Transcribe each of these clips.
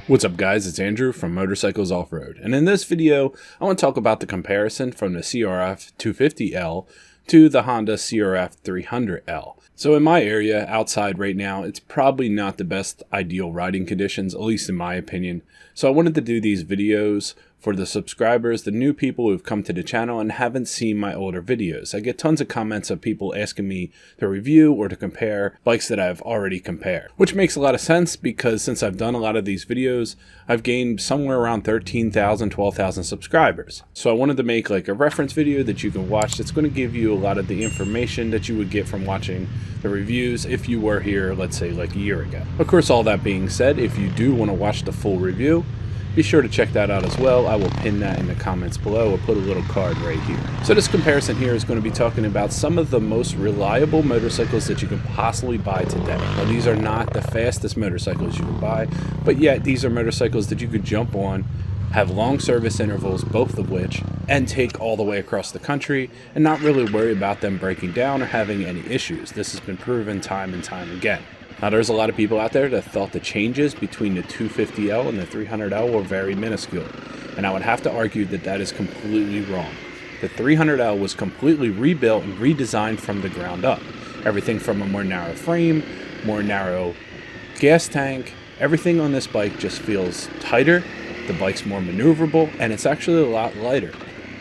What's up guys, it's Andrew from Motorcycles Off-Road, and in this video I want to talk about the comparison from the CRF250L to the Honda CRF300L. So in my area outside right now, it's probably not the best ideal riding conditions, at least in my opinion. So I wanted to do these videos for the subscribers, the new people who've come to the channel and haven't seen my older videos. I get tons of comments of people asking me to review or to compare bikes that I've already compared, which makes a lot of sense because since I've done a lot of these videos, I've gained somewhere around 13,000, 12,000 subscribers. So I wanted to make like a reference video that you can watch that's going to give you a lot of the information that you would get from watching the reviews if you were here, let's say like a year ago. Of course, all that being said, if you do want to watch the full review, be sure to check that out as well. I will pin that in the comments below or put a little card right here. So this comparison here is going to be talking about some of the most reliable motorcycles that you can possibly buy today. Now these are not the fastest motorcycles you can buy, but yet these are motorcycles that you could jump on, have long service intervals, both of which, and take all the way across the country and not really worry about them breaking down or having any issues. This has been proven time and time again. Now there's a lot of people out there that thought the changes between the 250L and the 300L were very minuscule, and I would have to argue that that is completely wrong. The 300L was completely rebuilt and redesigned from the ground up. Everything from a more narrow frame, more narrow gas tank, everything on this bike just feels tighter, the bike's more maneuverable, and it's actually a lot lighter.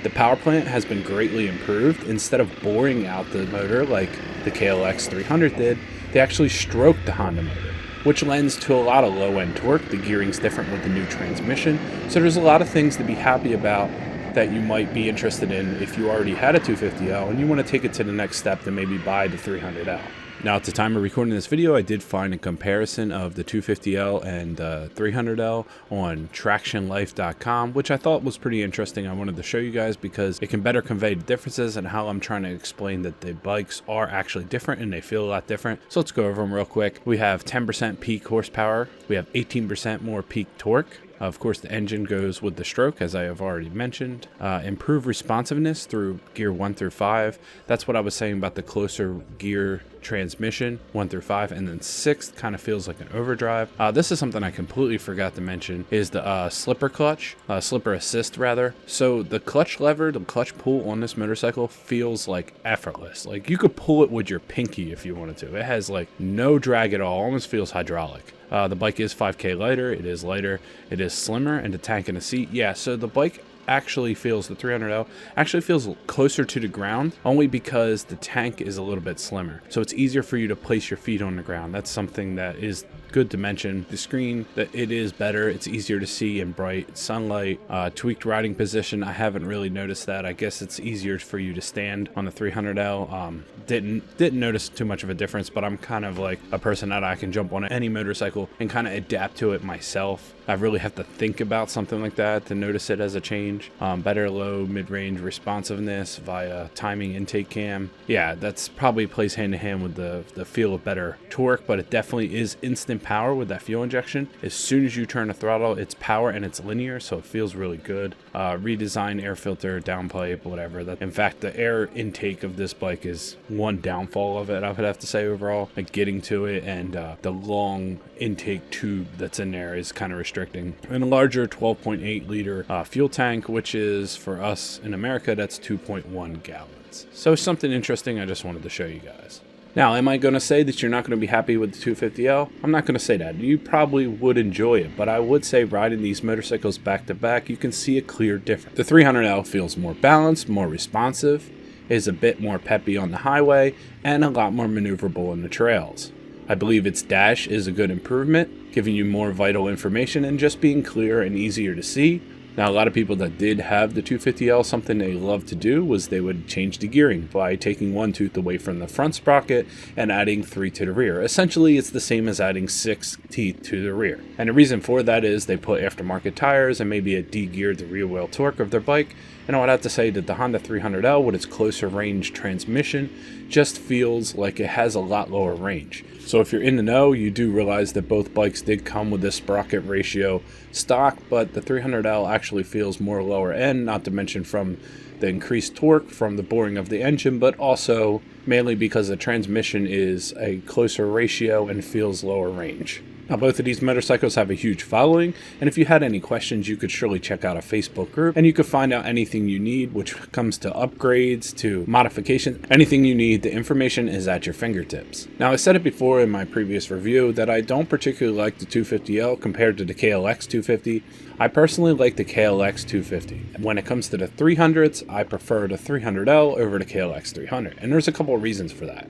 The power plant has been greatly improved. Instead of boring out the motor like the KLX 300 did, they actually stroked the Honda motor, which lends to a lot of low-end torque. The gearing's different with the new transmission, so there's a lot of things to be happy about that you might be interested in if you already had a 250L and you want to take it to the next step to maybe buy the 300L. Now at the time of recording this video, I did find a comparison of the 250L and 300L on tractionlife.com, which I thought was pretty interesting. I wanted to show you guys because it can better convey the differences and how I'm trying to explain that the bikes are actually different and they feel a lot different. So let's go over them real quick. We have 10% peak horsepower. We have 18% more peak torque. Of course, the engine goes with the stroke, as I have already mentioned. Improved responsiveness through gear 1 through 5. That's what I was saying about the closer gear transmission, 1 through 5, and then 6th kind of feels like an overdrive. This is something I completely forgot to mention, is the slipper clutch, slipper assist rather. So the clutch lever, the clutch pull on this motorcycle feels like effortless. Like you could pull it with your pinky if you wanted to. It has like no drag at all, almost feels hydraulic. The bike is 5K lighter, it is lighter, it is slimmer, and the tank and the seat, yeah, so the bike actually feels, the 300L actually feels closer to the ground only because the tank is a little bit slimmer. So it's easier for you to place your feet on the ground. That's something that is good to mention. The screen, that it is better, it's easier to see in bright sunlight. Tweaked riding position, I haven't really noticed that. I guess it's easier for you to stand on the 300L. Didn't notice too much of a difference, but I'm kind of like a person that I can jump on any motorcycle and kind of adapt to it myself. I really have to think about something like that to notice it as a change. Better low mid-range responsiveness via timing intake cam. Yeah, that's probably plays hand in hand with the feel of better torque, but it definitely is instant power with that fuel injection. As soon as you turn the throttle, it's power and it's linear, so it feels really good. Redesigned air filter, downpipe, whatever. In fact, the air intake of this bike is one downfall of it, I would have to say overall. Like getting to it, and the long intake tube that's in there is kind of restricting. And a larger 12.8 liter fuel tank, which is for us in America, that's 2.1 gallons. So something interesting I just wanted to show you guys. Now, am I going to say that you're not going to be happy with the 250L? I'm not going to say that. You probably would enjoy it, but I would say riding these motorcycles back to back, you can see a clear difference. The 300L feels more balanced, more responsive, is a bit more peppy on the highway, and a lot more maneuverable in the trails. I believe its dash is a good improvement, giving you more vital information and just being clearer and easier to see. Now, a lot of people that did have the 250L, something they loved to do was they would change the gearing by taking one tooth away from the front sprocket and adding 3 to the rear. Essentially, it's the same as adding 6 teeth to the rear. And the reason for that is they put aftermarket tires and maybe it de-geared the rear wheel torque of their bike. And I would have to say that the Honda 300L with its closer range transmission just feels like it has a lot lower range. So if you're in the know, you do realize that both bikes did come with this sprocket ratio stock, but the 300L actually feels more lower end, not to mention from the increased torque from the boring of the engine, but also mainly because the transmission is a closer ratio and feels lower range. Now, both of these motorcycles have a huge following, and if you had any questions, you could surely check out a Facebook group, and you could find out anything you need, which comes to upgrades, to modifications, anything you need. The information is at your fingertips. Now, I said it before in my previous review that I don't particularly like the 250L compared to the KLX 250. I personally like the KLX 250. When it comes to the 300s, I prefer the 300L over the KLX 300, and there's a couple of reasons for that.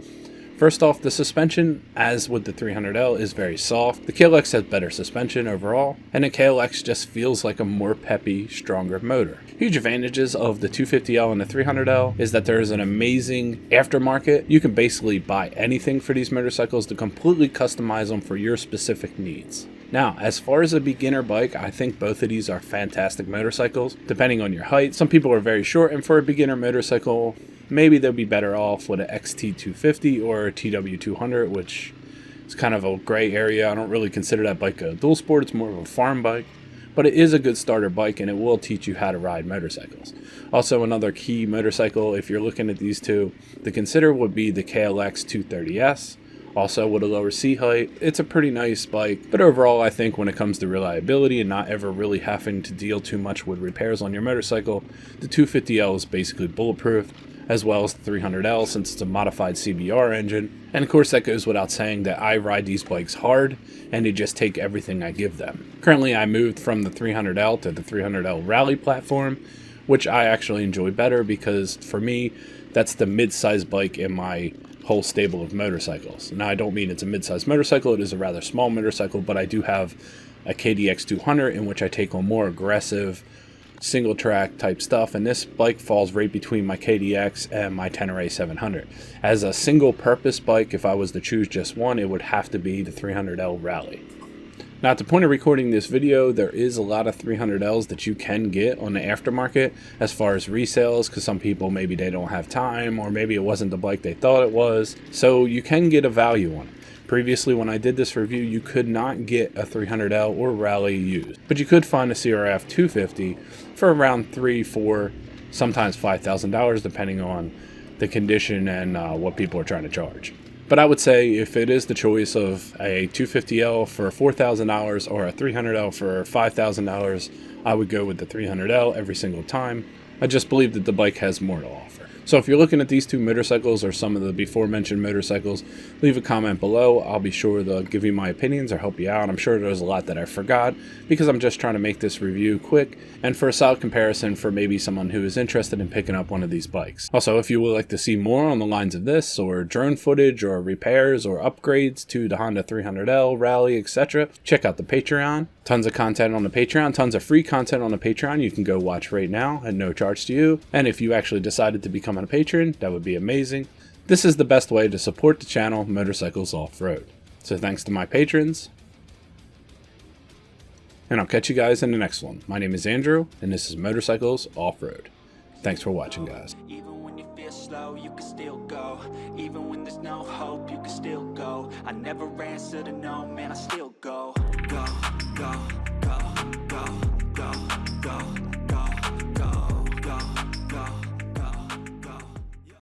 First off, the suspension, as with the 300L, is very soft. The KLX has better suspension overall, and the KLX just feels like a more peppy, stronger motor. Huge advantages of the 250L and the 300L is that there is an amazing aftermarket. You can basically buy anything for these motorcycles to completely customize them for your specific needs. Now, as far as a beginner bike, I think both of these are fantastic motorcycles, depending on your height. Some people are very short, and for a beginner motorcycle, maybe they'll be better off with a XT250 or a TW200, which is kind of a gray area. I don't really consider that bike a dual sport. It's more of a farm bike, but it is a good starter bike, and it will teach you how to ride motorcycles. Also, another key motorcycle, if you're looking at these two to consider, would be the KLX 230S. Also, with a lower seat height, it's a pretty nice bike, but overall I think when it comes to reliability and not ever really having to deal too much with repairs on your motorcycle, the 250L is basically bulletproof, as well as the 300L since it's a modified CBR engine. And of course that goes without saying that I ride these bikes hard and they just take everything I give them. Currently I moved from the 300L to the 300L Rally platform, which I actually enjoy better because for me that's the mid-size bike in my whole stable of motorcycles. Now I don't mean it's a mid-size motorcycle, it is a rather small motorcycle, but I do have a KDX 200 in which I take on more aggressive single track type stuff, and this bike falls right between my KDX and my Tenere 700. As a single purpose bike, if I was to choose just one, it would have to be the 300L Rally. Now at the point of recording this video, there is a lot of 300Ls that you can get on the aftermarket as far as resales, because some people maybe they don't have time, or maybe it wasn't the bike they thought it was, so you can get a value on it. Previously, when I did this review, you could not get a 300L or Rally used, but you could find a CRF250 for around $3,000, $4,000, sometimes $5,000, depending on the condition and what people are trying to charge. But I would say if it is the choice of a 250L for $4,000 or a 300L for $5,000, I would go with the 300L every single time. I just believe that the bike has more to offer. So if you're looking at these two motorcycles or some of the before mentioned motorcycles, leave a comment below. I'll be sure to give you my opinions or help you out. I'm sure there's a lot that I forgot because I'm just trying to make this review quick and for a solid comparison for maybe someone who is interested in picking up one of these bikes. Also, if you would like to see more on the lines of this, or drone footage or repairs or upgrades to the Honda 300L, Rally, etc., check out the Patreon. Tons of content on the Patreon, tons of free content on the Patreon you can go watch right now at no charge to you. And if you actually decided to become a patron, that would be amazing. This is the best way to support the channel, Motorcycles Off-Road. So thanks to my patrons, and I'll catch you guys in the next one. My name is Andrew, and this is Motorcycles Off-Road. Thanks for watching, guys. Even when you feel slow, you can still go. Even when there's no hope, you can still go. I never answer to no, man, I still go. Go, go.